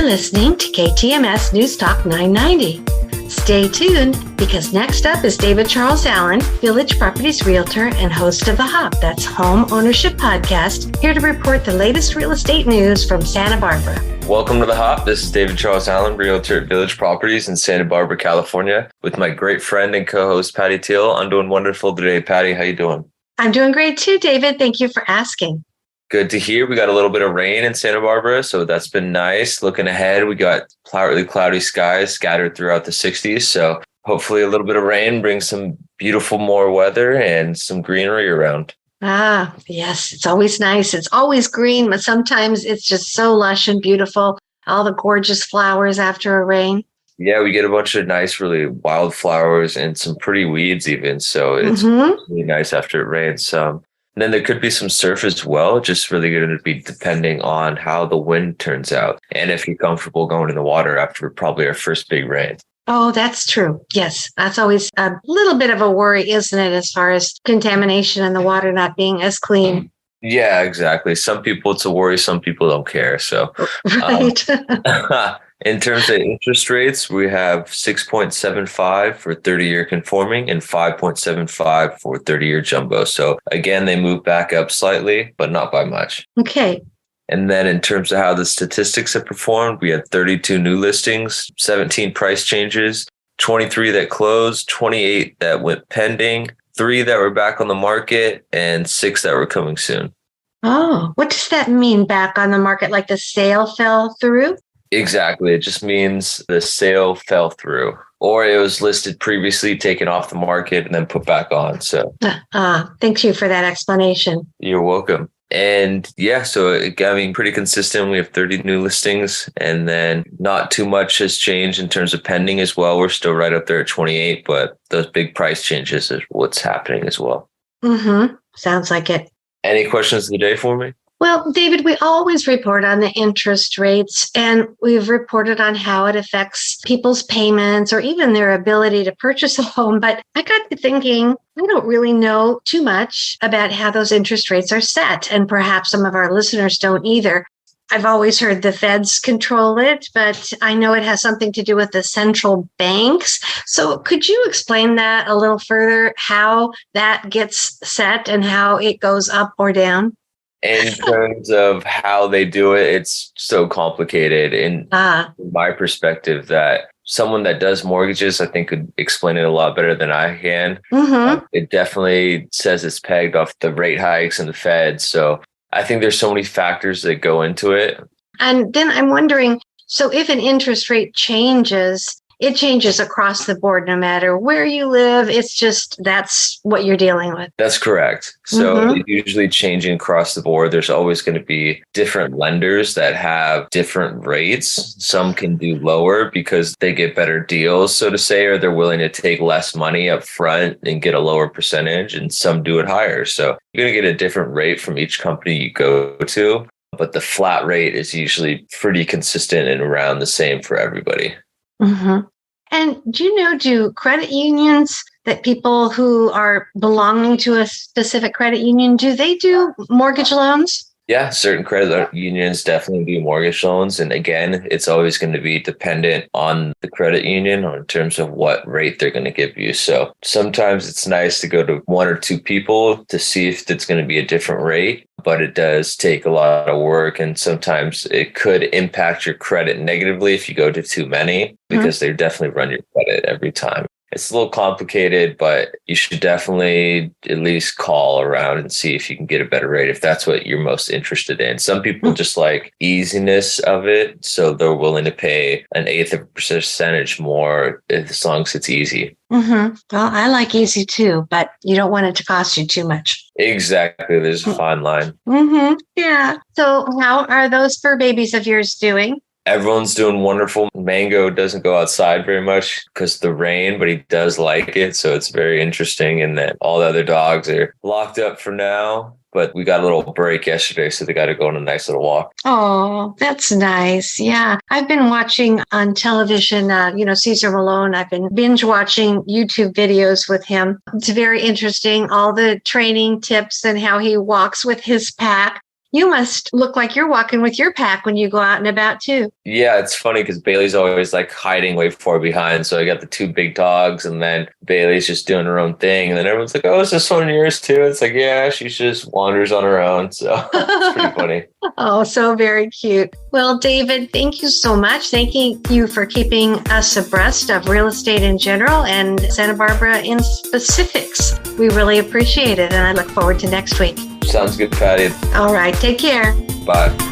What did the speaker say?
listening to KTMS News Talk 990. Stay tuned because next up is David Charles Allen, Village Properties Realtor and host of The Hop, that's Home Ownership Podcast, here to report the latest real estate news from Santa Barbara. Welcome to The Hop. This is David Charles Allen, Realtor at Village Properties in Santa Barbara, California, with my great friend and co-host, Patty Teal. I'm doing wonderful today. Patty, how you doing? I'm doing great too, David. Thank you for asking. Good to hear. We got a little bit of rain in Santa Barbara, so that's been nice. Looking ahead, we got partly cloudy skies scattered throughout the 60s, so hopefully a little bit of rain brings some beautiful more weather and some greenery around. Ah, yes, it's always nice. It's always green, but sometimes it's just so lush and beautiful. All the gorgeous flowers after a rain. Yeah, we get a bunch of nice, really wildflowers and some pretty weeds even, so it's really nice after it rains. And then there could be some surf as well, just really going to be depending on how the wind turns out and if you're comfortable going in the water after probably our first big rain. Oh, that's true. Yes, that's always a little bit of a worry, isn't it, as far as contamination and the water not being as clean? Yeah, exactly. Some people it's a worry, some people don't care. So, right. In terms of interest rates, we have 6.75 for 30-year conforming and 5.75 for 30-year jumbo. So again, they move back up slightly, but not by much. Okay. And then in terms of how the statistics have performed, we had 32 new listings, 17 price changes, 23 that closed, 28 that went pending, 3 that were back on the market, and 6 that were coming soon. Oh, what does that mean, back on the market? Like the sale fell through? Exactly. It just means the sale fell through, or it was listed previously, taken off the market, and then put back on. So thank you for that explanation. You're welcome. And yeah, so pretty consistent. We have 30 new listings, and then not too much has changed in terms of pending as well. We're still right up there at 28, but those big price changes is what's happening as well. Sounds like it. Any questions of the day for me? Well, David, we always report on the interest rates, and we've reported on how it affects people's payments or even their ability to purchase a home. But I got to thinking, I don't really know too much about how those interest rates are set, and perhaps some of our listeners don't either. I've always heard the feds control it, but I know it has something to do with the central banks. So could you explain that a little further, how that gets set and how it goes up or down? In terms of how they do it, it's so complicated. In my perspective, that someone that does mortgages, I think, could explain it a lot better than I can. It definitely says it's pegged off the rate hikes and the Fed. So I think there's so many factors that go into it. And then I'm wondering, so if an interest rate changes, it changes across the board, no matter where you live. It's just, that's what you're dealing with. That's correct. So it's usually changing across the board. There's always going to be different lenders that have different rates. Some can do lower because they get better deals, so to say, or they're willing to take less money up front and get a lower percentage, and some do it higher. So you're going to get a different rate from each company you go to, but the flat rate is usually pretty consistent and around the same for everybody. And do credit unions, that people who are belonging to a specific credit union, do they do mortgage loans? Yeah, certain credit unions definitely do mortgage loans. And again, it's always going to be dependent on the credit union in terms of what rate they're going to give you. So sometimes it's nice to go to 1 or 2 people to see if it's going to be a different rate, but it does take a lot of work. And sometimes it could impact your credit negatively if you go to too many, because they definitely run your credit every time. It's a little complicated, but you should definitely at least call around and see if you can get a better rate if that's what you're most interested in. Some people just like easiness of it, so they're willing to pay 1/8 of a percentage more as long as it's easy. Well, I like easy too, but you don't want it to cost you too much. Exactly. There's a fine line. Yeah. So how are those fur babies of yours doing? Everyone's doing wonderful. Mango doesn't go outside very much because of the rain, but he does like it. So it's very interesting. And then all the other dogs are locked up for now. But we got a little break yesterday, so they got to go on a nice little walk. Oh, that's nice. Yeah. I've been watching on television, Cesar Malone. I've been binge watching YouTube videos with him. It's very interesting, all the training tips and how he walks with his pack. you must look like you're walking with your pack when you go out and about too. Yeah, it's funny because Bailey's always like hiding way far behind. So I got the two big dogs, and then Bailey's just doing her own thing. And then everyone's like, "Oh, is this one of yours too?" It's like, yeah, she just wanders on her own. So it's pretty funny. Oh, so very cute. Well, David, thank you so much. Thank you for keeping us abreast of real estate in general and Santa Barbara in specifics. We really appreciate it, and I look forward to next week. Sounds good, Patty. All right, take care. Bye.